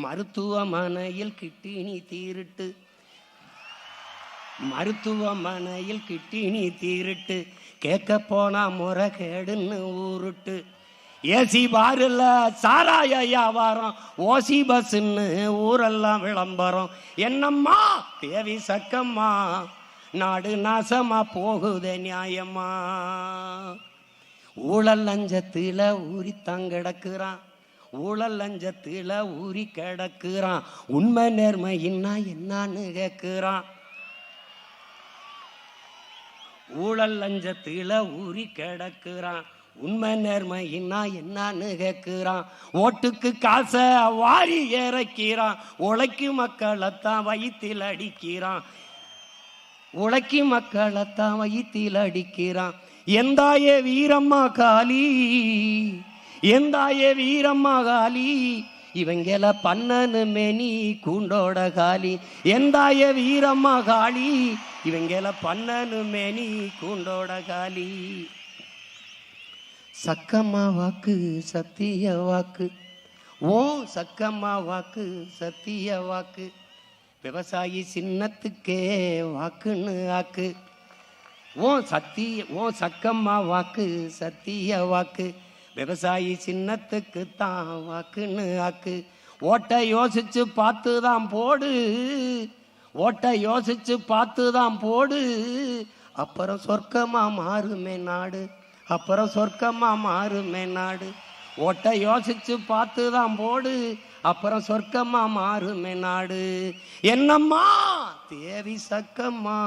மருத்துவமனையில் கிட்டினி தீருட்டு, மருத்துவமனையில் கிட்டினி தீருட்டு, கேட்க போனா முறைகேடுன்னு ஊருட்டு, ஏசி பாருல சாராய வியாபாரம், ஓசி பஸ்ன்னு ஊரெல்லாம் விளம்பரம். என்னம்மா தேவி சக்கம்மா, நாடு நாசமா போகுதே நியாயமா. ஊழல் லஞ்சத்தில ஊறி தங்கிடக்குறான், ஊழல் லஞ்சத்தில ஊறி கிடக்குறான், உண்மை நேர்மையின்னா என்னான்னு கேட்குறான். ஊழல் லஞ்சத்தில ஊறி கிடக்குறான், உண்மை நேர்மையின்னா என்னான்னு கேட்குறான். ஓட்டுக்கு காசை வாரி இறக்கிறான், உழைக்கு மக்களைத்தான் வயிற்றில் அடிக்கிறான், உழைக்கு மக்களைத்தான் வயிற்றில் அடிக்கிறான். எந்தாயே வீரம்மா காளி, எந்தாயே வீரம்மா காளி, இவங்கள பண்ணனு மேனி கூண்டோட காளி. எந்தாய வீரம்மா காளி, இவங்கள பண்ணனு மேனி கூண்டோட காளி. சக்கம்மா வாக்கு சத்திய வாக்கு, ஓ சக்கம்மா வாக்கு சத்திய வாக்கு, விவசாயி சின்னத்துக்கே வாக்குன்னு ஆக்கு. ஓ சக்கம்மா வாக்கு சத்திய வாக்கு, விவசாயி சின்னத்துக்கு தான் வாக்குன்னு ஆக்கு. ஓட்டை யோசிச்சு பார்த்து தான் போடு, ஓட்டை யோசிச்சு பார்த்து தான் போடு, அப்புறம் சொர்க்கமா மாறுமே நாடு, அப்புறம் சொர்க்கமா மாறுமே நாடு. ஓட்டை யோசிச்சு பார்த்து தான் போடு, அப்புறம் சொர்க்கமா மாறுமே நாடு. என்னம்மா தேவி சக்கம்மா.